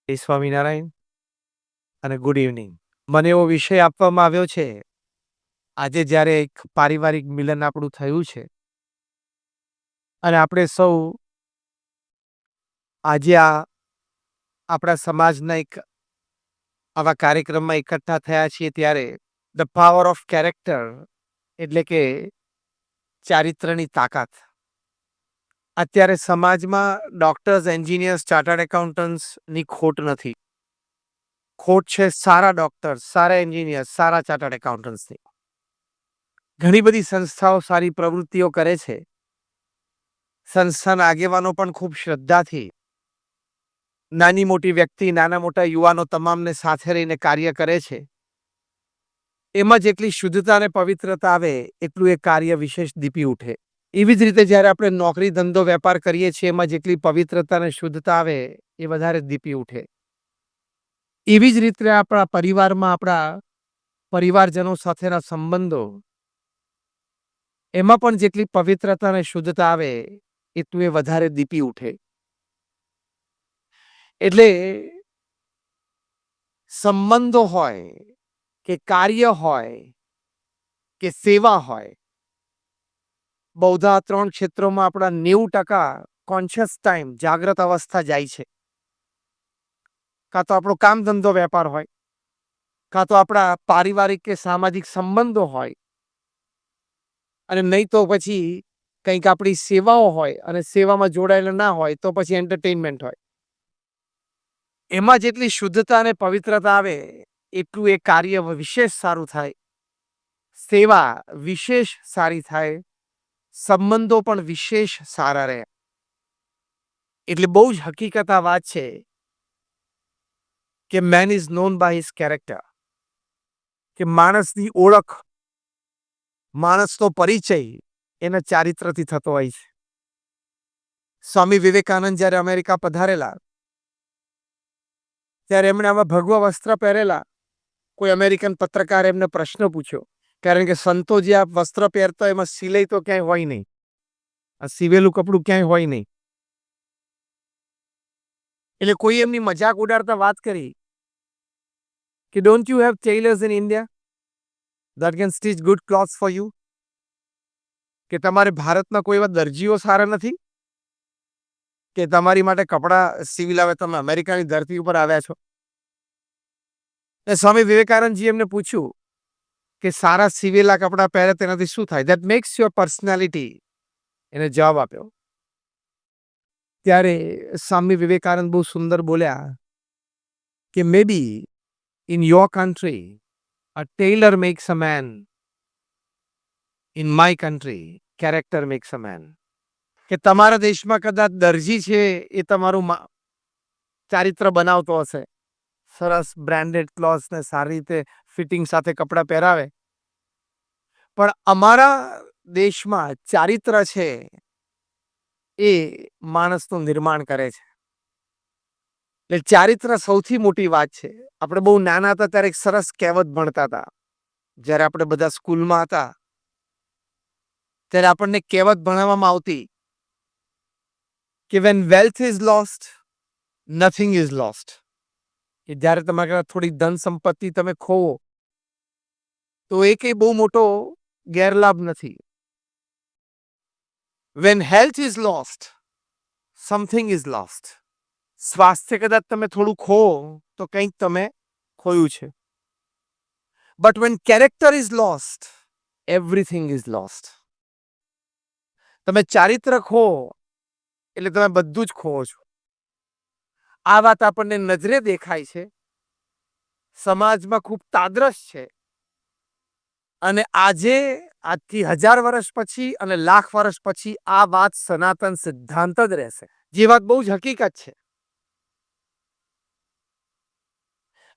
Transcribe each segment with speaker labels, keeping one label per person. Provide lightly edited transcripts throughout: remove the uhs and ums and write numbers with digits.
Speaker 1: જય સ્વામિનારાયણ અને good evening. મને એવો વિષય આપવામાં આવ્યો છે. આજે જ્યારે એક પારિવારિક મિલન આપણું થયું છે અને આપણે સૌ આજે આપણા સમાજના એક આવા કાર્યક્રમમાં એકઠા થયા છીએ ત્યારે ધ પાવર ઓફ કેરેક્ટર એટલે કે ચારિત્રની તાકાત. અત્યારે સમાજમાં ડોક્ટર્સ, એન્જિનિયર્સ, ચાર્ટર્ડ એકાઉન્ટન્ટ્સની ખોટ નથી. ખોટ છે સારા ડોક્ટર્સ, સારા એન્જિનિયર્સ, સારા ચાર્ટર્ડ એકાઉન્ટન્ટ્સની. ઘણી બધી સંસ્થાઓ સારી પ્રવૃત્તિઓ કરે છે. સંસ્થાના આગેવાનો પણ ખૂબ શ્રદ્ધાથી નાની મોટી વ્યક્તિ, નાના મોટા યુવાનો તમામને સાથે રહીને કાર્ય કરે છે. એમાં જેટલી શુદ્ધતા અને પવિત્રતા આવે એટલું એ કાર્ય વિશેષ દીપી ઉઠે. એવી જ રીતે જ્યારે આપણે નોકરી, ધંધો, વેપાર કરીએ છીએ એમાં જેટલી પવિત્રતા અને શુદ્ધતા આવે એ વધારે દીપી ઉઠે. એવી જ રીતે આપણા પરિવારમાં આપણા પરિવારજનો સાથેના સંબંધો એમાં પણ જેટલી પવિત્રતા અને શુદ્ધતા આવે એટલું એ વધારે દીપી ઉઠે. એટલે સંબંધો હોય કે કાર્ય હોય કે સેવા હોય, બૌદ્ધા 3 ક્ષેત્રોમાં આપણા 90% કોન્શિયસ ટાઈમ, જાગ્રત અવસ્થા જાય છે. કાં તો આપણો કામ ધંધો વેપાર હોય, કાં તો આપણા પારિવારિક કે સામાજિક સંબંધો હોય, અને નહીં તો પછી કંઈક આપણી સેવાઓ હોય અને સેવામાં જોડાયેલા ના હોય તો પછી એન્ટરટેનમેન્ટ હોય. એમાં જેટલી શુદ્ધતા અને પવિત્રતા આવે એટલું એ કાર્ય વિશેષ સારું થાય, સેવા વિશેષ સારી થાય, સંબંધો પણ વિશેષ સારા રહે. એટલે બહુ જ હકીકત આ વાત છે કે man is known by his character, કે માણસની ઓળખ, માણસનો પરિચય એના ચારિત્રથી થતો હોય છે. સ્વામી વિવેકાનંદ જ્યારે અમેરિકા પધારેલા ત્યારે એમણે આમાં ભગવા વસ્ત્ર પહેરેલા. કોઈ અમેરિકન પત્રકારે એમને પ્રશ્ન પૂછ્યો, કારણ કે સંતો જે આ વસ્ત્ર પહેરતા એમાં સિલાઈ તો ક્યાંય હોય નહીં, આ સીવેલું કપડું ક્યાંય હોય નહીં. એટલે કોઈ એમની મજાક ઉડાડતા વાત કરી કે don't you have tailors in India that can stitch good clothes for you? કે તમારે ભારતમાં કોઈ એવા દરજીઓ સારા નથી કે તમારી માટે કપડાં સીવી લાવે? તમે અમેરિકાની ધરતી ઉપર આવ્યા છો. સ્વામી વિવેકાનંદજી એમને પૂછ્યું કે સારા સીવેલા કપડાં પહેરે તેનાથી શું થાય? That makes your personality. એને જવાબ આપ્યો. ત્યારે સ્વામી વિવેકાનંદ બહુ સુંદર બોલ્યા કે may be in your country a tailor makes a man. In my country, character makes a man. કે તમારા દેશમાં કદાચ દરજી છે એ તમારું ચારિત્ર બનાવતો હશે, સરસ બ્રાન્ડેડ ક્લોથ્સ ને સારી રીતે ફિટિંગ સાથે કપડાં પહેરાવે, પણ અમારા દેશમાં ચારિત્ર છે એ માણસનું નિર્માણ કરે છે. એટલે ચારિત્ર સૌથી મોટી વાત છે. આપણે બહુ નાના હતા ત્યારે એક સરસ કહેવત ભણતા હતા. જ્યારે આપણે બધા સ્કૂલમાં હતા ત્યારે આપણને કહેવત ભણાવવામાં આવતી કે when wealth is lost, nothing is lost. કે જ્યારે તમારા થોડી ધન સંપત્તિ તમે ખોવો તો એ કંઈ બહુ મોટો ગેરલાભ નથી. When health is lost, something is lost. સ્વાસ્થ્ય કદાચ તમે થોડું ખોવો તો કંઈક તમે ખોયું છે. But when character is lost, everything is lost. તમે ચારિત્ર ખો એટલે તમે બધું જ ખોવો છો. આ વાત આપણને નજરે દેખાય છે, સમાજમાં ખૂબ તાદ્રશ છે, અને આજે આજથી 1000 વર્ષ પછી અને લાખ વર્ષ પછી આ વાત સનાતન સિદ્ધાંત જ રહેશે. જે વાત બહુ જ હકીકત છે.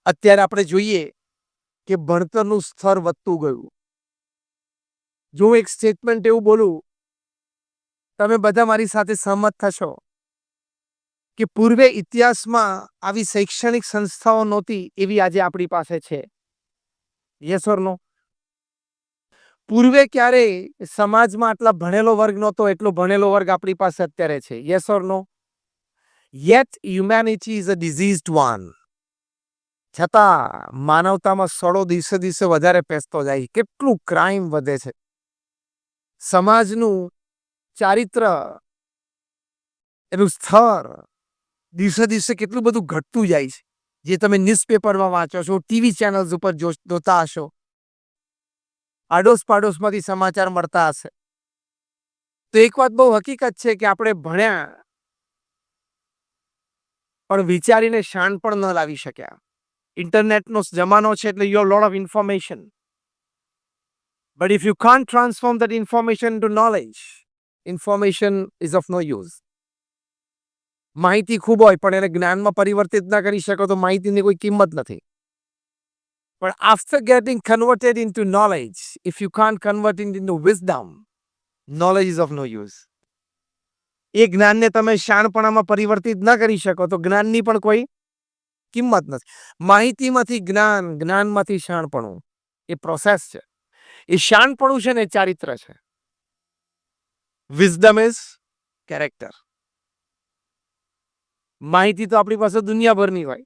Speaker 1: અત્યારે આપણે જોઈએ કે ભણતરનું સ્તર વધતું ગયું. જો એક સ્ટેટમેન્ટ એવું બોલું, તમે બધા મારી સાથે સહમત થશો કે પૂર્વે ઇતિહાસમાં આવી શૈક્ષણિક સંસ્થાઓ નહોતી એવી આજે આપણી પાસે છે. યસ ઓર નો? પૂર્વે ક્યારેય સમાજમાં આટલા ભણેલો વર્ગ નહોતો એટલો ભણેલો વર્ગ આપણી પાસે અત્યારે છે. Yes or no? Yet humanity is a diseased one. છતાં માનવતામાં સડો દિવસે દિવસે વધારે પેસતો જાય. કેટલું ક્રાઇમ વધે છે. સમાજનું ચારિત્ર, એનું સ્તર દિવસે દિવસે કેટલું બધું ઘટતું જાય છે. જે તમે ન્યૂઝપેપરમાં વાંચો છો, ટીવી ચેનલ્સ ઉપર જોતા હશો, આડોશ પાડોશમાંથી સમાચાર મળતા હશે. તો એક વાત બહુ હકીકત છે કે આપણે ભણ્યા પણ વિચારીને શાણ પણ ન લાવી શક્યા. ઇન્ટરનેટનો જમાનો છે એટલે you have lot of information. But if you can't transform that information to knowledge, information is of no use. માહિતી ખૂબ હોય પણ એને જ્ઞાનમાં પરિવર્તિત ના કરી શકો તો માહિતીની કોઈ કિંમત નથી. પણ after getting converted into knowledge, if you can't convert it into wisdom, knowledge is of no use. એ જ્ઞાનને તમે શાણપણામાં પરિવર્તિત ન કરી શકો તો જ્ઞાનની પણ કોઈ કિંમત નથી. માહિતીમાંથી જ્ઞાન, જ્ઞાનમાંથી શાણપણું, એ પ્રોસેસ છે. એ શાણપણું છે ને એ ચારિત્ર છે. Wisdom is character. માહિતી તો આપણી પાસે દુનિયાભરની હોય,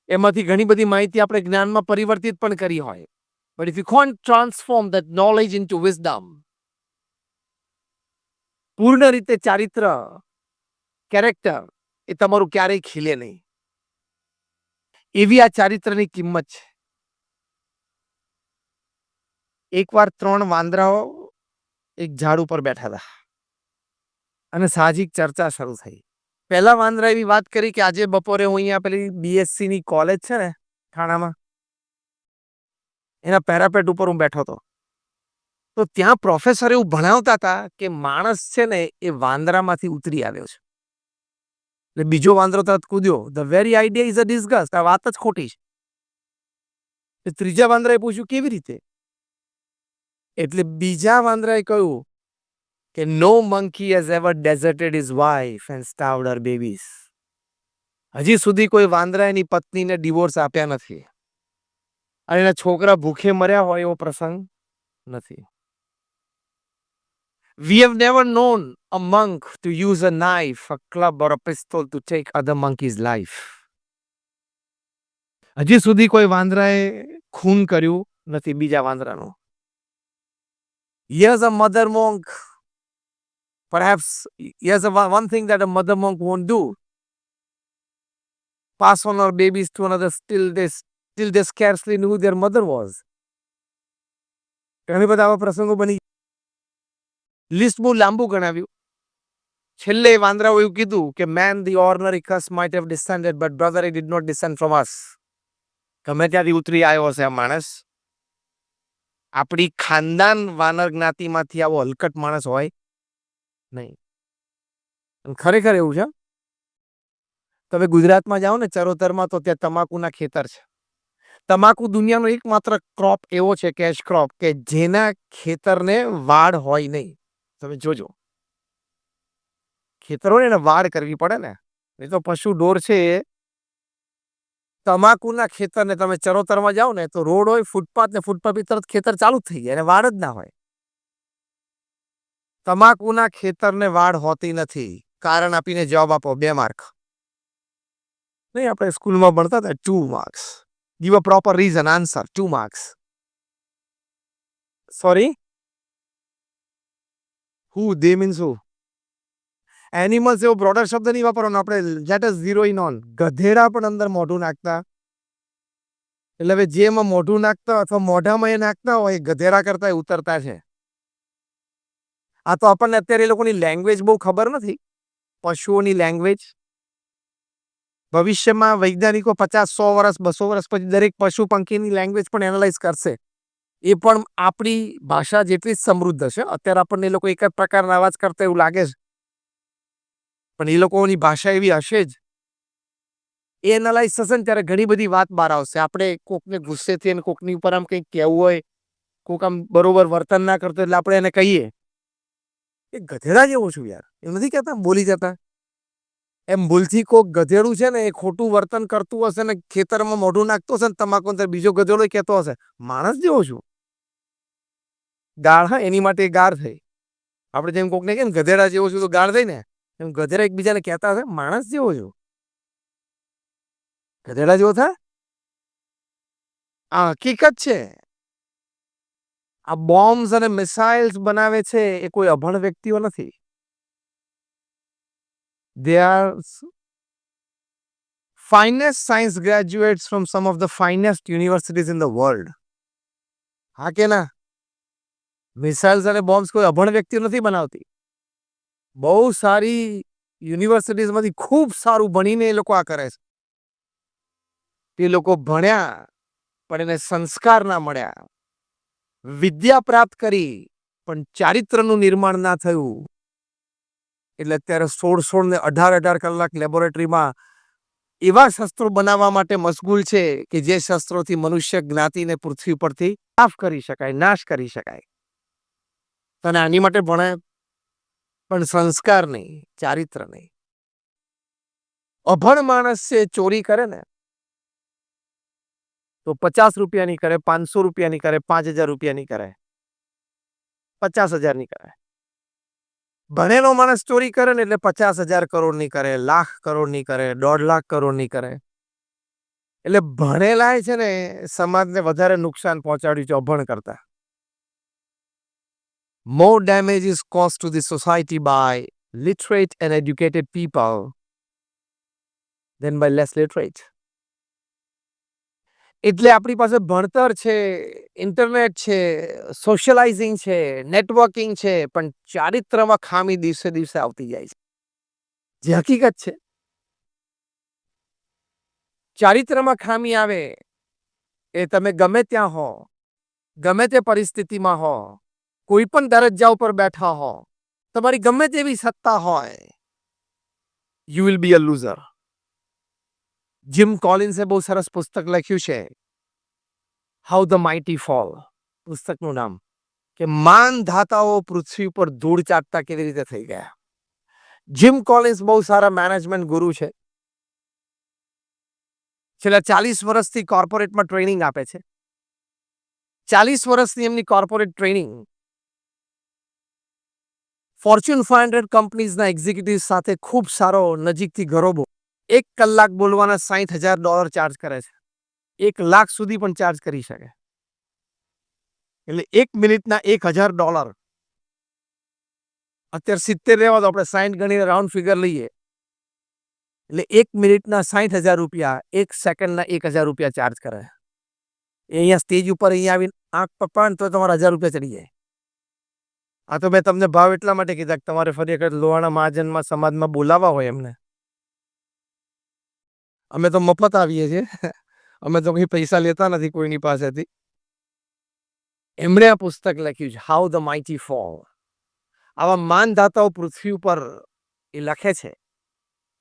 Speaker 1: એમાંથી ઘણી બધી માહિતી આપણે જ્ઞાનમાં પરિવર્તિત પણ કરી હોય. But if you can't transform that knowledge into wisdom, પૂર્ણ રીતે ચારિત્ર, કેરેક્ટર, એ તમારું ક્યારેય ખીલે નહીં. એવી આ ચારિત્રની કિંમત છે. એકવાર 3 વાંદરાઓ એક ઝાડ ઉપર બેઠા હતા અને સાહજિક ચર્ચા શરૂ થઈ. પહેલા વાંદરા એવી વાત કરી કે આજે બપોરે હું અહીંયા પેલી BSc ની કોલેજ છે ને થાણામાં, એના પેરાપેટ ઉપર હું બેઠો હતો. તો ત્યાં પ્રોફેસર એવું ભણાવતા હતા કે માણસ છે ને એ વાંદરામાંથી ઉતરી આવ્યો છે. એટલે બીજો વાંદરો તરત કૂદ્યો, the very idea is a disgust. આ વાત જ ખોટી છે. ત્રીજા વાંદરાએ પૂછ્યું કેવી રીતે? એટલે બીજા વાંદરાએ કહ્યું કે no monkey has ever deserted his wife and starved her babies. હજી સુધી કોઈ વાંદરા એની પત્નીને ડિવોર્સ આપ્યા નથી અને એના છોકરા ભૂખે મર્યા હોય એવો પ્રસંગ નથી. We have never known a monk to use a knife, a club or a pistol to take other monkey's life. હજી સુધી કોઈ વાંદરાએ ખૂન કર્યું નથી બીજા વાંદરાનું. Here's a mother monk. Perhaps here's one thing that a mother monk won't do. Pass on her babies to another till they scarcely knew who their mother was. ઘણી બધા આવા પ્રસંગો બની. લિસ્ટ બહુ લાંબુ ગણાવ્યું. છેલ્લે વાંદરાઓ એવું કીધું કે man, the ordinary curse might have descended, but brother, it did not descend from us. ગમે ત્યાંથી ઉતરી આવ્યો હશે આ માણસ. આપણી ખાનદાન વાનર જ્ઞાતિમાંથી આવો હલકટ માણસ હોય નહીં. ખરેખર એવું છે. તમે ગુજરાતમાં જાઓ ને ચરોતરમાં તો ત્યાં તમાકુના ખેતર છે. તમાકુ દુનિયાનો એકમાત્ર ક્રોપ એવો છે, કેશ ક્રોપ, કે જેના ખેતરને વાડ હોય નહીં. તમે જોજો, ખેતરોને એને વાડ કરવી પડે ને, નહીં તો પશુ ઢોર છે એ તમાકુના ખેતરને તમે ચરોતરમાં જાઓ ને તો રોડ હોય, ફૂટપાથ ને ફૂટપાથ તરત ખેતર ચાલુ જ થઈ જાય, એને વાડ જ ના હોય. તમાકુના ખેતરને વાડ હોતી નથી. કારણ આપીને જવાબ આપો, 2 માર્ક. નહીં, આપણે સ્કૂલમાં ભણતા હતા 2 marks. Give a proper reason, answer, 2 marks. Sorry? Who? They means who? Animals એવો બ્રોડર શબ્દ નહીં વાપરવાનો આપણે. Let us zero in on. ગધેડા પણ અંદર મોઢું નાખતા. એટલે હવે જે એમાં મોઢું નાખતા અથવા મોઢામાં એ નાખતા હોય એ ગધેડા કરતા ઉતરતા છે. આ તો આપણને અત્યારે એ લોકોની લેંગ્વેજ બહુ ખબર નથી, પશુઓની લેંગ્વેજ. ભવિષ્યમાં વૈજ્ઞાનિકો 50-100 વર્ષ 200 વર્ષ પછી દરેક પશુ પંખીની લેંગ્વેજ પણ એનાલાઇઝ કરશે. એ પણ આપણી ભાષા જેટલી જ સમૃદ્ધ છે. અત્યારે આપણને એ લોકો એક જ પ્રકારના અવાજ કરતા એવું લાગે છે, પણ એ લોકોની ભાષા એવી હશે જ. એ એનાલાઇઝ થશે ને ત્યારે ઘણી બધી વાત બહાર આવશે. આપણે કોકને ગુસ્સેથી અને કોકની ઉપર આમ કંઈક કહેવું હોય, કોક આમ બરોબર વર્તન ના કરતો એટલે આપણે એને કહીએ એ ગધેડા જેવો છું યાર, એવું નથી કહેતા, બોલી જતા. એમ ભૂલથી કોક ગધેડું છે ને એ ખોટું વર્તન કરતું હશે ને ખેતરમાં મોઢું નાખતું હશે ને તમાકુ, બીજો ગધેડો કહેતો હશે માણસ જેવો છું. ગાળ, હા, એની માટે ગાળ થઈ. આપણે જેમ કોકને કે ગધેડા જેવો છું તો ગાળ થઈ ને, એમ ગધેડા એકબીજાને કહેતા હશે, માણસ જેવો છો, ગધેડા જેવો થાય. આ હકીકત છે. આ બોમ્બ્સ અને મિસાઇલ્સ બનાવે છે એ કોઈ અભણ વ્યક્તિઓ નથી. They are finest science graduates from some of the finest universities in the world. હા કે ના? મિસાઇલ્સ અને બોમ્બ્સ કોઈ અભણ વ્યક્તિઓ નથી બનાવતી. બહુ સારી યુનિવર્સિટીઝમાંથી ખૂબ સારું ભણીને એ લોકો આ કરે છે. તે લોકો ભણ્યા પણ એને સંસ્કાર ના મળ્યા, વિદ્યા પ્રાપ્ત કરી પણ ચારિત્રનું નિર્માણ ના થયું. એટલે અત્યારે 16 ને 18 કલાક લેબોરેટરીમાં એવા શસ્ત્રો બનાવવા માટે મશગુલ છે કે જે શસ્ત્રોથી મનુષ્ય જ્ઞાતિને પૃથ્વી પરથી સાફ કરી શકાય, નાશ કરી શકાય. તને આની માટે ભણાય પણ સંસ્કાર નહીં, ચારિત્ર નહીં. અભણ માણસ છે ચોરી કરે ને તો 50 રૂપિયાની કરે, 500 રૂપિયાની કરે, 5000 રૂપિયાની કરે, 50,000 ની કરે. ભણેલો માણસ ચોરી કરે ને એટલે 50,000 કરોડની કરે, લાખ કરોડની કરે, 1.5 લાખ કરોડની કરે. એટલે ભણેલા છે ને સમાજને વધારે નુકસાન પહોંચાડ્યું છે અભણ કરતા. More damage is caused to the society by literate and educated people than by less literate. એટલે આપણી પાસે ભણતર છે, ઇન્ટરનેટ છે, સોશિયલાઇઝિંગ છે, નેટવર્કિંગ છે, પણ ચારિત્રમાં ખામી દિવસે દિવસે આવતી જાય છે. જે હકીકત છે. ચારિત્રમાં ખામી આવે એ તમે ગમે ત્યાં હો, ગમે તે પરિસ્થિતિમાં હો, કોઈ પણ દરજ્જા ઉપર બેઠા હો, તમારી ગમે તેવી સત્તા હોય, you will be a loser. Jim કોલિન્સે બહુ સરસ પુસ્તક લખ્યું છે, હાઉ ધ માઇટી ફોલ. પુસ્તકનું નામ કે માનધાતાઓ પૃથ્વી પર ધૂળ ચાટતા કેવી રીતે થઈ ગયા. જીમ કોલિન્સ બહુ સારા મેનેજમેન્ટ ગુરુ છે. છેલ્લા 40 વર્ષથી કોર્પોરેટમાં ટ્રેનિંગ આપે છે. 40 વર્ષની એમની કોર્પોરેટ ટ્રેનિંગ ફોર્ચ્યુન 500 કંપનીઝના એક્ઝિક્યુટિવ સાથે ખૂબ સારો નજીકથી ગરોબો. 1 કલાક બોલવાના $60,000 ચાર્જ કરે છે. 1 લાખ સુધી પણ ચાર્જ કરી શકે. એટલે 1 મિનિટના $1,000. અત્યારે 70 રહેવા તો આપણે 60 ગણીને રાઉન્ડ ફિગર લઈએ. એટલે 1 મિનિટના $60,000, 1 સેકન્ડના $1,000 ચાર્જ કરે. એ અહીંયા સ્ટેજ ઉપર અહીંયા આવીને આંખ પપ્પાને તો તમારા $1,000 ચડી જાય. આ તો મેં તમને ભાવ એટલા માટે કીધા કે તમારે ફરી વખત લોહાણા મહાજનમાં સમાજમાં બોલાવવા હોય એમને. અમે તો મફત આવીએ છીએ. અમે તો કંઈ પૈસા લેતા નથી કોઈની પાસેથી. એમણે આ પુસ્તક લખ્યું છે, હાઉ ધ માઇટી ફોલ. આવા માનધાતાઓ પૃથ્વી ઉપર એ લખે છે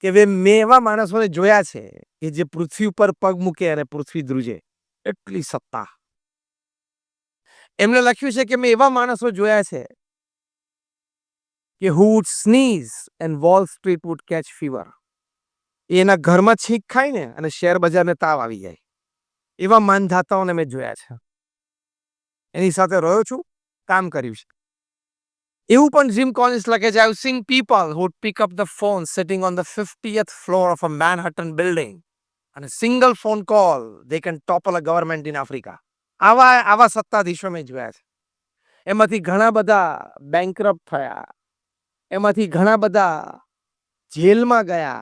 Speaker 1: કે મેં એવા માણસોને જોયા છે કે જે પૃથ્વી ઉપર પગ મૂકે અને પૃથ્વી ધ્રુજે. એટલી સત્તા. એમણે લખ્યું છે કે મેં એવા માણસો જોયા છે કે who would sneeze and Wall Street would catch fever. એના ઘરમાં છીંક ખાય ને અને શેર બજારને તાવ આવી જાય. એવા માનધાતાઓને મેં જોયા છે. એની સાથે રહ્યો છું, કામ કર્યું છે. એવું પણ જીમ કોલિન્સ લખે છે, I've seen people who would pick up the phone sitting on the 50th floor of a Manhattan building and a single phone call they can topple a government in Africa. આવા સત્તાધીશો મેં જોયા છે. એમાંથી ઘણા બધા બેન્કરપ્ટ થયા, એમાંથી ઘણા બધા જેલમાં ગયા,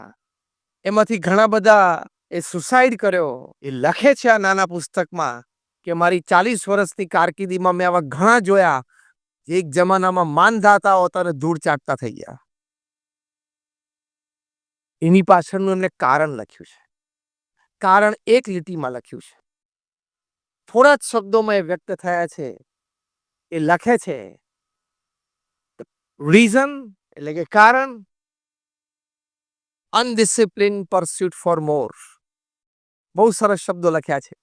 Speaker 1: એમાંથી ઘણા બધા એ સુસાઇડ કર્યો. એ લખે છે આ નાના પુસ્તકમાં કે મારી 40 વર્ષની કારકિર્દીમાં મેં આવા ઘણા જોયા જે એક જમાનામાં માનધાતાઓ હતા અને ધૂળ ચાટતા થઈ ગયા. એની પાછળનું એમને કારણ લખ્યું છે. કારણ એક લીટીમાં લખ્યું છે. થોડા જ શબ્દોમાં એ વ્યક્ત થયા છે. એ લખે છે, રીઝન એટલે કે કારણ, અનડિસિપ્લિન પરસ્યુટ ફોર મોર. બહુ સરસ શબ્દો લખ્યા છે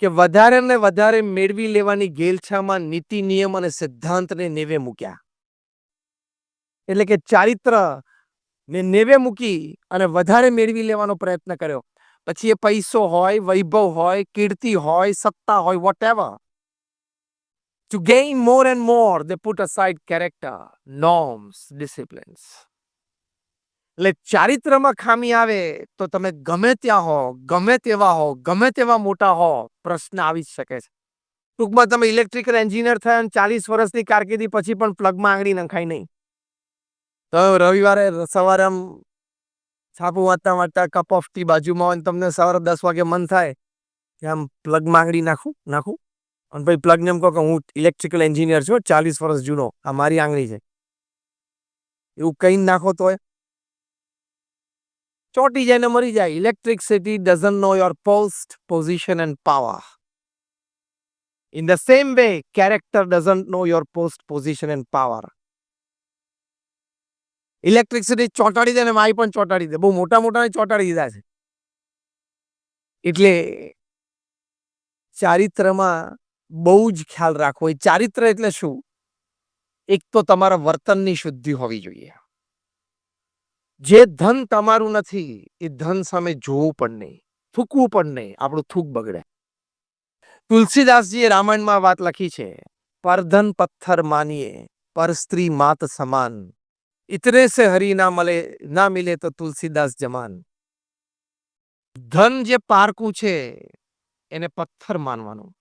Speaker 1: કે વધારે ને વધારે મેળવી લેવાની ગેલછામાં નીતિ નિયમ અને સિદ્ધાંતને નેવે મૂક્યા. એટલે કે ચારિત્ર ને નેવે મૂકી અને વધારે મેળવી લેવાનો પ્રયત્ન કર્યો. પછી એ પૈસો હોય, વૈભવ હોય, કીર્તિ હોય, સત્તા હોય, whatever. To gain more and more, they put aside character, norms, disciplines. એટલે ચારિત્રમાં ખામી આવે તો તમે ગમે ત્યાં હો, ગમે તેવા હો, ગમે તેવા મોટા હો, પ્રશ્ન આવી જ શકે છે. ટૂંકમાં તમે ઇલેક્ટ્રિકલ એન્જિનિયર થયા અને 40 વર્ષની કારકિર્દી પછી પણ પ્લગમાં આંગળી નખાય નહીં. તો રવિવારે સવારે આમ છાપું વાંચતા વાંચતા કપ ઓફ ટી બાજુમાં હોય, તમને સવારે 10 વાગે મન થાય કે આમ પ્લગમાં આંગળી નાખું અને પછી પ્લગને એમ કહો કે હું ઇલેક્ટ્રિકલ એન્જિનિયર છું, 40 વર્ષ જૂનો, આ મારી આંગળી છે, એવું કઈ નાખો તો ચોટી જાય ને મરી જાય. Electricity doesn't know your post, position end power. In the same way, character doesn't know your post, position and power. Electricity ચોંટાડી દે ને માઈ પણ ચોંટાડી દે, બહુ મોટા મોટાને ચોંટાડી દીધા છે. એટલે ચારિત્રમાં બહુ જ ખ્યાલ રાખવો. ચારિત્ર એટલે શું? એક તો તમારા વર્તનની શુદ્ધિ હોવી જોઈએ. જે ધન તમારું નથી એ ધન સામે જોવું પણ નહીં, થૂકવું પણ નહીં, આપણું થૂક બગડે. તુલસીદાસજીએ રામાયણમાં વાત લખી છે, પરધન પથ્થર માનીએ, પર સ્ત્રી માત સમાન, ઇતને સે હરી ના મિલે તો તુલસીદાસ જમાન. ધન જે પારકું છે એને પથ્થર માનવાનું.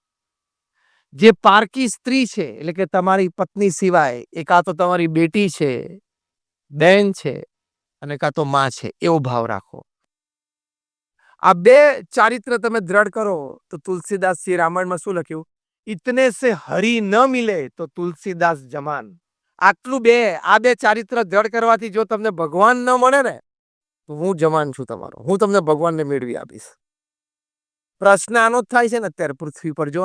Speaker 1: જે પારકી સ્ત્રી છે એટલે કે તમારી પત્ની સિવાય એ કાં તો તમારી બેટી છે, બેન છે અને કાં તો માં છે, એવો ભાવ રાખો. આ બે ચારિત્ર તમે દ્રઢ કરો તો તુલસીદાસજી રામાયણમાં શું લખ્યું? ઇતને સે હરી ન મિલે તો તુલસીદાસ જમાન. આટલું આ બે ચારિત્ર દ્રઢ કરવાથી જો તમને ભગવાન ન મળે ને તો હું જમાન છું તમારો, હું તમને ભગવાનને મેળવી આપીશ. પ્રશ્ન આનો જ થાય છે ને અત્યારે પૃથ્વી પર. જો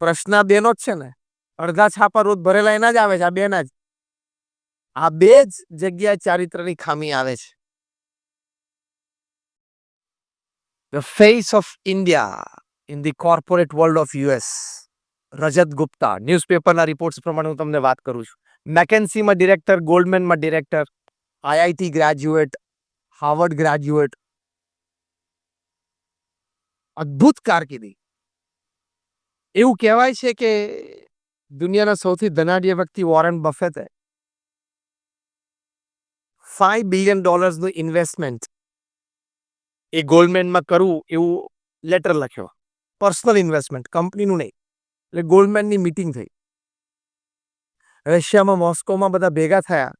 Speaker 1: પ્રશ્ન બેનો જ છે ને, અડધા છાપા રોજ ભરેલા એના જ આવે છે, આ બેના જ. આ બે જ જગ્યાએ ચારિત્રની ખામી આવે છે. The face of India in the corporate world of US, Rajat Gupta. ન્યૂઝપેપરના રિપોર્ટ્સ પ્રમાણે હું તમને વાત કરું છું. મેકેન્સીમાં ડિરેક્ટર, ગોલ્ડમેનમાં director, IIT graduate, Harvard graduate, અદ્ભુત કારકિર્દી. એવું કહેવાય છે કે દુનિયાના સૌથી ધનાઢ્ય વ્યક્તિ વોરેન બફેટે $5 બિલિયન નું ઇન્વેસ્ટમેન્ટ એ ગોલ્ડમેનમાં કરવું એવું લેટર લખ્યો. પર્સનલ ઇન્વેસ્ટમેન્ટ, કંપનીનું નહીં. એટલે ગોલ્ડમેનની મીટિંગ થઈ. રશિયામાં મોસ્કોમાં બધા ભેગા થયા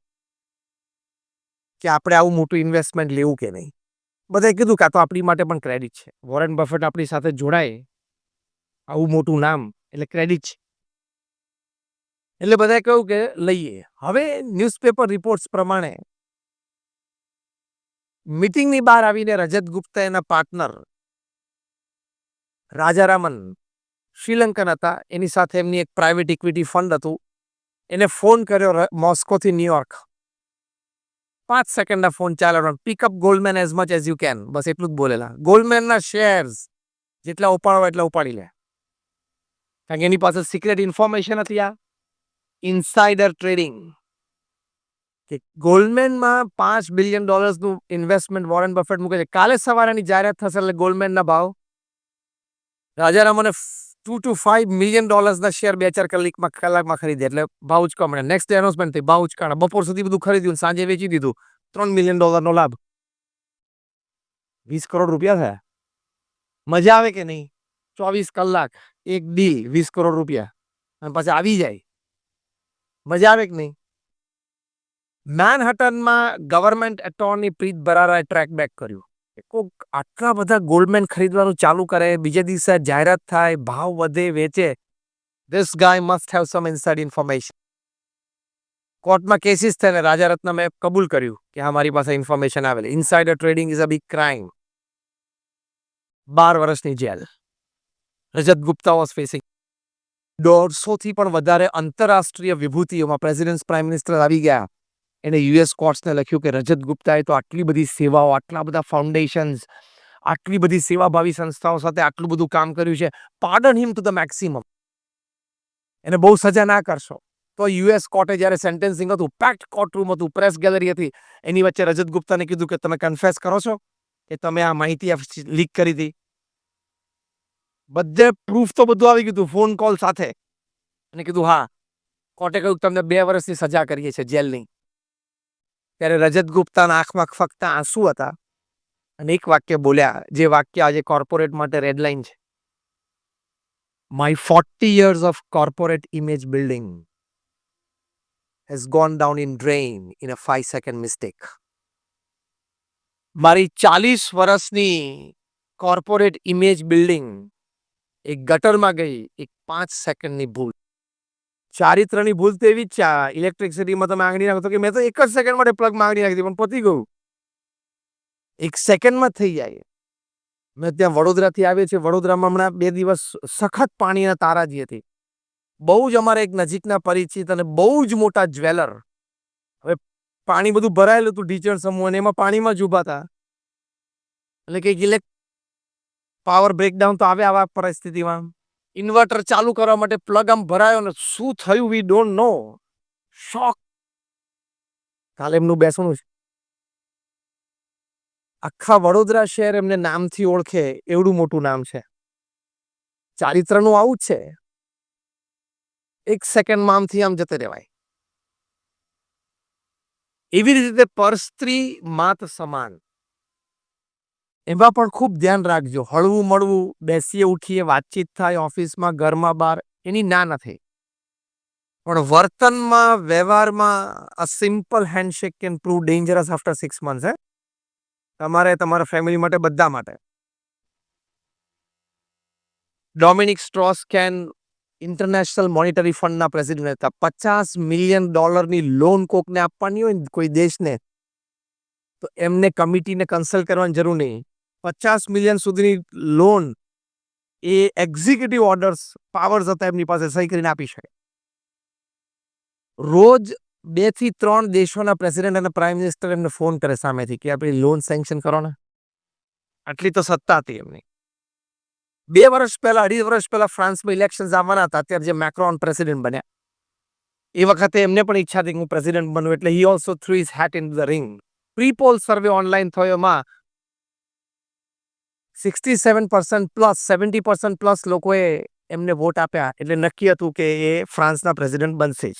Speaker 1: કે આપણે આવું મોટું ઇન્વેસ્ટમેન્ટ લેવું કે નહીં. બધાએ કીધું કે આ તો આપણી માટે પણ ક્રેડિટ છે. વોરેન બફેટ આપણી સાથે જોડાય, આવું મોટું નામ એટલે ક્રેડિટ છે. એટલે બધાએ કહ્યું કે લઈએ. હવે ન્યૂઝપેપર રિપોર્ટ્સ પ્રમાણે મીટિંગની બહાર આવીને રજત ગુપ્તા એના પાર્ટનર રાજારામન શ્રીલંકન હતા, એની સાથે એમની એક પ્રાઇવેટ ઇક્વિટી ફંડ હતું, એને ફોન કર્યો મોસ્કોથી ન્યુયોર્ક. 5 સેકન્ડના ફોન ચાલ્યો. Pick up Goldman as much as you can, બસ એટલું જ બોલેલા. ગોલ્ડમેનના શેર્સ જેટલા ઉપાડવા એટલા ઉપાડી લે, કારણ કે એની પાસે સિક્રેટ ઇન્ફોર્મેશન હતી. આ ઇનસાઇડર ટ્રેડિંગ કે ગોલ્ડમેનમાં $5 બિલિયન નું ઇન્વેસ્ટમેન્ટ વોરેન બફેટ મૂકે છે. કાલે સવારે એની જાહેરાત થશે એટલે ગોલ્ડમેનના ભાવ રાજારામને $2 to $5 મિલિયન ના શેર 2-4 કલાકમાં ખરીદે, એટલે ભાવ ઉચકા મળે. નેક્સ્ટ ડે એનાઉન્સમેન્ટ થઈ, ભાવ ઉચકાણા. બપોર સુધી બધું ખરીદ્યું, સાંજે વેચી દીધું. $3 મિલિયન નો લાભ, 20 કરોડ રૂપિયા થયા. મજા આવે કે નહીં? 24 કલાક એક ડીલ, 20 કરોડ રૂપિયા, અને પછી આવી જાય. મજા આવે કે નહીં? મેનહટનમાં ગવર્મેન્ટ એટોર્ની પ્રીત બરારાએ ટ્રેક બેક કર્યું. આટલા બધા ગોલ્ડમેન ખરીદવાનું ચાલુ કરે, બીજે દિવસે જાહેરાત થાય, ભાવ વધે, વેચે. This guy must have some inside information. કોર્ટમાં કેસીસ થઈને રાજારત્નમે કબૂલ કર્યું કે હા, મારી પાસે ઇન્ફોર્મેશન આવેલી. Insider trading is a big crime. 12 વર્ષની જેલ. રજત ગુપ્તા વોઝ ફેસિંગ 150થી પણ વધારે આંતરરાષ્ટ્રીય વિભૂતિઓમાં પ્રેસિડેન્ટ, પ્રાઇમ મિનિસ્ટર આવી ગયા. એને યુએસ કોર્ટ્સને લખ્યું કે રજત ગુપ્તાએ તો આટલી બધી સેવાઓ, આટલા બધા ફાઉન્ડેશન્સ, આટલી બધી સેવાભાવી સંસ્થાઓ સાથે આટલું બધું કામ કર્યું છે. Pardon him to the maximum. એને બહુ સજા ના કરશો. તો યુએસ કોર્ટે જ્યારે સેન્ટેન્સિંગ હતું, પેક્ડ કોર્ટરૂમ હતું, પ્રેસ ગેલેરી હતી, એની વચ્ચે રજત ગુપ્તાને કીધું કે તમે કન્ફેસ કરો છો કે તમે આ માહિતી લીક કરી હતી? બધે પ્રૂફ તો બધું આવી ગયું, ફોન કોલ સાથે. અને કીધું હા. કોર્ટે કહ્યું તમને 2 વર્ષની સજા કરીએ છીએ જેલની. ત્યારે રજત ગુપ્તાના આંખમાં ફક્ત આંસુ હતા અને એક વાક્ય બોલ્યા, જે વાક્ય આજે કોર્પોરેટ માટે રેડલાઇન છે. My 40 years of corporate image building has gone down in drain in a 5-second mistake. મારી 40 વર્ષની કોર્પોરેટ ઇમેજ બિલ્ડિંગ એક ગટરમાં ગઈ એક 5 સેકન્ડની ભૂલ. ચારિત્રની ભૂલ તો એવી જ છે. ઇલેક્ટ્રિસિટીમાં તમે આંગળી નાખો તો કે મેં તો એક જ સેકન્ડ માટે પ્લગ આંગળી નાખી પણ પતી ગયું. એક સેકન્ડમાં થઈ જાય. મેં ત્યાં વડોદરાથી આવ્યો છે. વડોદરામાં હમણાં 2 દિવસ સખત પાણીના તારાજી હતી. બહુ જ અમારા એક નજીકના પરિચિત અને બહુ જ મોટા જ્વેલર, હવે પાણી બધું ભરાયેલું હતું ઢીચણ સમૂહ અને એમાં પાણીમાં જ ઊભા હતા. એટલે કંઈક પાવર બ્રેકડાઉન તો આવે આવા પરિસ્થિતિમાં. ઇન્વર્ટર ચાલુ કરવા માટે પ્લગ આમ ભરાયો ને શું થયું વી ડોન્ટ નો. શોક. કાલે એમનું બેસવાનું છે. આખા વડોદરા શહેર એમને નામથી ઓળખે એવડું મોટું નામ છે. ચારિત્રનું આવું જ છે. એક સેકન્ડમાં આમથી આમ જતે રહેવાય. એવી રીતે પરસ્ત્રી માત સમાન. એમાં પણ ખૂબ ધ્યાન રાખજો. હળવું મળવું, બેસીએ ઉઠીએ, વાતચીત થાય ઓફિસમાં, ઘરમાં, બહાર, એની ના નથી. પણ વર્તનમાં, વ્યવહારમાં a simple handshake can prove dangerous after 6 months. તમારે તમારા ફેમિલી માટે, બધા માટે. Dominique Strauss Kahn International Monetary ફંડના પ્રેસિડેન્ટ હતા. $50 million લોન કોકને આપવાની હોય ને કોઈ દેશને, તો એમને કમિટીને કન્સલ્ટ કરવાની જરૂર નહીં. 50 million સુધીની લોન એ એક્ઝિક્યુટિવ ઓર્ડર્સ પાવર્સ હતા એમની પાસે, સહી કરીને આપી શકે. રોજ 2 થી 3 દેશોના પ્રેસિડેન્ટ અને પ્રાઇમ મિનિસ્ટર એમને ફોન કરે સામેથી કે આપણી લોન સેન્કશન કરો ને. આટલી તો સત્તા હતી એમની. 2 વર્ષ પહેલા, 2.5 વર્ષ પહેલા ફ્રાન્સમાં ઇલેક્શન આવવાના હતા. અત્યારે જે મેક્રોન પ્રેસિડેન્ટ બન્યા એ વખતે એમને પણ ઈચ્છા હતી કે હું પ્રેસિડેન્ટ બનું, એટલે he also threw his hat in the ring. Pre-poll survey online થયો, એમાં 67% પ્લસ 70% પ્લસ લોકોએ એમને વોટ આપ્યા. એટલે નક્કી હતું કે એ ફ્રાન્સના પ્રેસિડેન્ટ બનશે જ.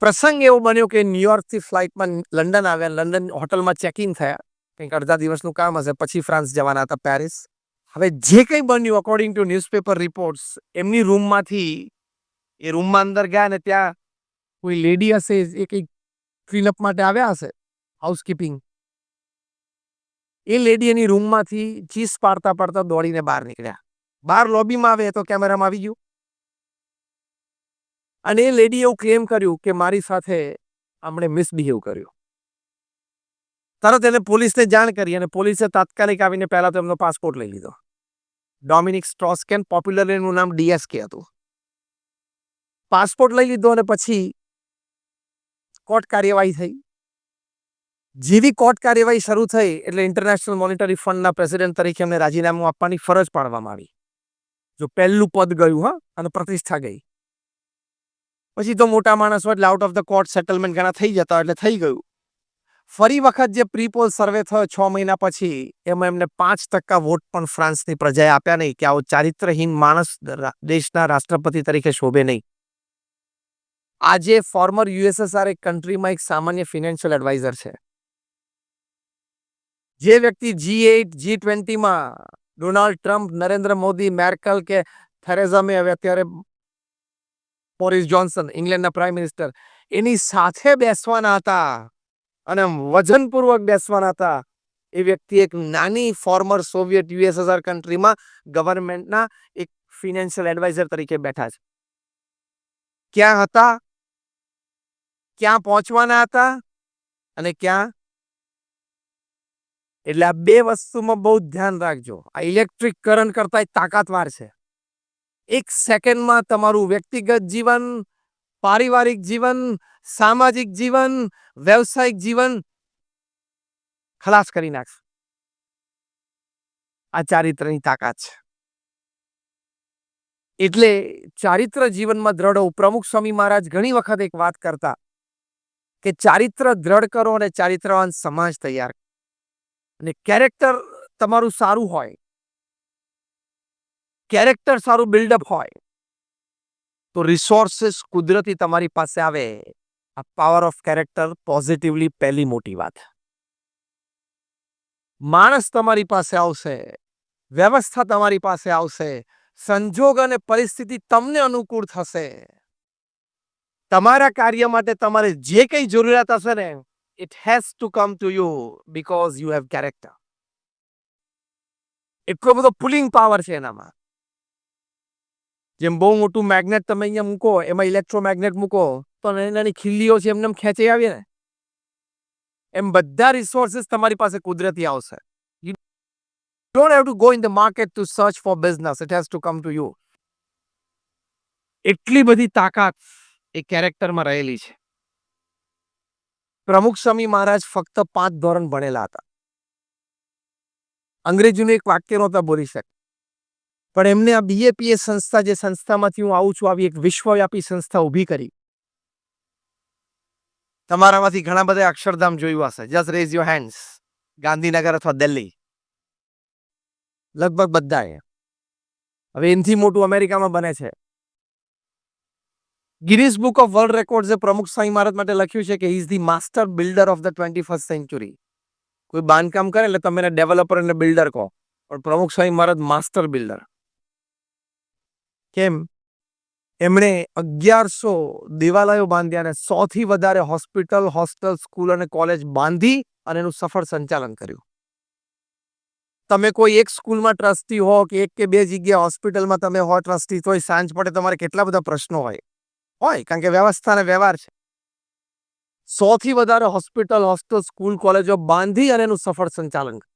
Speaker 1: પ્રસંગ એવો બન્યો કે ન્યુયોર્કથી ફ્લાઇટમાં લંડન આવ્યા. લંડન હોટલમાં ચેક ઇન થયા. કંઈક અડધા દિવસનું કામ હશે, પછી ફ્રાન્સ જવાના હતા, પેરિસ. હવે જે કંઈ બન્યું અકોર્ડિંગ ટુ ન્યૂઝપેપર રિપોર્ટ્સ, એમની રૂમમાંથી એ રૂમમાં અંદર ગયા ને ત્યાં કોઈ લેડી હશે, એ કંઈક ક્લીનઅપ માટે આવ્યા હશે, હાઉસકીપિંગ. એ લેડી એની રૂમમાંથી ચીસ પાડતા પાડતા દોડીને બહાર નીકળ્યા. બહાર લોબીમાં આવે તો કેમેરામાં આવી ગયું. અને એ લેડી એવું ક્લેમ કર્યું કે મારી સાથે આમણે મિસબિહેવ કર્યું. તરત એને પોલીસને જાણ કરી અને પોલીસે તાત્કાલિક આવીને પહેલા તો એમનો પાસપોર્ટ લઈ લીધો. ડોમિનિક સ્ટ્રોસ-કેન, પોપ્યુલરલી એનું નામ DSK હતું. પાસપોર્ટ લઈ લીધો અને પછી કોર્ટ કાર્યવાહી થઈ. જેવી કોર્ટ કાર્યવાહી શરૂ થઈ એટલે ઇન્ટરનેશનલ મોનિટરી ફંડના પ્રેસિડેન્ટ તરીકે એમને રાજીનામું આપવાની ફરજ પાડવામાં આવી. જો પહેલું પદ ગયું અને પ્રતિષ્ઠા ગઈ. પછી તો મોટા માણસ હોય એટલે out of the court settlement ઘણા થઈ જતા એટલે થઈ ગયું. ફરી વખત જે પ્રી-પોલ સર્વે થયો 6 મહિના પછી, એમાં એમને 5% વોટ પણ ફ્રાન્સની પ્રજાએ આપ્યા નહીં કે આવો ચારિત્રહીન માણસ દેશના રાષ્ટ્રપતિ તરીકે શોભે નહીં. આજે ફોર્મર યુએસએસઆર એક કન્ટ્રીમાં એક સામાન્ય ફિનાન્શિયલ એડવાઇઝર છે. જે વ્યક્તિ G8, G20માં Donald Trump, Narendra Modi, Merkel કે થેરેઝા મે, હવે અત્યારે બોરિસ જોન્સન ઇંગ્લેન્ડના પ્રાઇમ મિનિસ્ટર, એની સાથે બેસવાના હતા અને વજનપૂર્વક બેસવાના હતા. એ વ્યક્તિ એક નાની ફોર્મર સોવિયત યુએસએસઆર કન્ટ્રીમાં ગવર્મેન્ટના એક ફિનાન્શિયલ એડવાઇઝર તરીકે બેઠા છે. ક્યાં હતા, ક્યાં પહોંચવાના હતા અને ક્યાં. એટલે આ 2 વસ્તુમાં બહુ ધ્યાન રાખજો. આ ઇલેક્ટ્રિક કરંટ કરતા તાકાતવાર છે. એક સેકન્ડમાં તમારું વ્યક્તિગત જીવન, પારિવારિક જીવન, સામાજિક જીવન, વ્યવસાયિક જીવન ખલાસ કરી નાખશે. આ ચારિત્રની તાકાત છે. એટલે ચારિત્ર જીવનમાં દ્રઢ હોવું. પ્રમુખ સ્વામી મહારાજ ઘણી વખત એક વાત કરતા કે ચારિત્ર દ્રઢ કરો અને ચારિત્રવાન સમાજ તૈયાર. અને કેરેક્ટર તમારું સારું હોય, કેરેક્ટર સારું બિલ્ડઅપ હોય, તો રિસોર્સિસ કુદરતી તમારી પાસે આવે. આ પાવર ઓફ કેરેક્ટર પોઝિટિવલી પહેલી મોટી વાત. માણસ તમારી પાસે આવશે, વ્યવસ્થા તમારી પાસે આવશે, સંજોગ અને પરિસ્થિતિ તમને અનુકૂળ થશે. તમારા કાર્ય માટે તમારે જે કંઈ જરૂરિયાત હશે ને, it has to come to you because you have character. એટલો બધો પુલિંગ પાવર છે એનામાં. જેમ બહુ મોટું મેગ્નેટ તમે અહીંયા મૂકો, એમાં ઇલેક્ટ્રોમેગ્નેટ મૂકો તો નાની નાની ખીલ્લીઓ છે એમને ખેંચાઈ આવીએ ને, એમ બધા રિસોર્સિસ તમારી પાસે કુદરતી આવશે. You don't have to go in the market to search for business, it has to come to you. એટલી બધી તાકાત એ કેરેક્ટરમાં રહેલી છે. પ્રમુખ સ્વામી મહારાજ ફક્ત 5 ધોરણ ભણેલા હતા. અંગ્રેજીનું એક વાક્ય નહોતા બોલી શકે, પણ એમને આ બીએપીએસ સંસ્થા, જે સંસ્થામાંથી હું આવું છું, આવી એક વિશ્વવ્યાપી સંસ્થા ઊભી કરી. તમારામાંથી ઘણા બધા અક્ષરધામ જોયું હશે. Just rays your hands. Gandhinagar અથવા દિલ્હી, લગભગ બધાએ. હવે એનથી મોટું અમેરિકામાં બને છે. ગિનિસ બુક ઓફ વર્લ્ડ રેકોર્ડ્સે પ્રમુખ સ્વામી મહારાજ માટે લખ્યું છે કે he is the master builder of the 21st century. કોઈ બાંધકામ કરે એટલે તમે એને ડેવલપર અને બિલ્ડર કહો, પણ પ્રમુખ સ્વામી મહારાજ માસ્ટર બિલ્ડર. કેમ? એમણે 1100 દેવાલયો બાંધ્યા અને 100 થી વધારે હોસ્પિટલ, હોસ્ટેલ, સ્કૂલ અને કોલેજ બાંધી અને એનું સફળ સંચાલન કર્યું. તમે કોઈ એક સ્કૂલમાં ટ્રસ્ટી હો કે એક કે બે જગ્યાએ હોસ્પિટલમાં તમે હો ટ્રસ્ટી, તો સાંજ પડે તમારે કેટલા બધા પ્રશ્નો હોય, કારણ કે વ્યવસ્થા અને વ્યવહાર છે. 100 થી વધારે હોસ્પિટલ, હોસ્ટેલ, સ્કૂલ, કોલેજો બાંધી અને એનું સફળ સંચાલન કર્યું.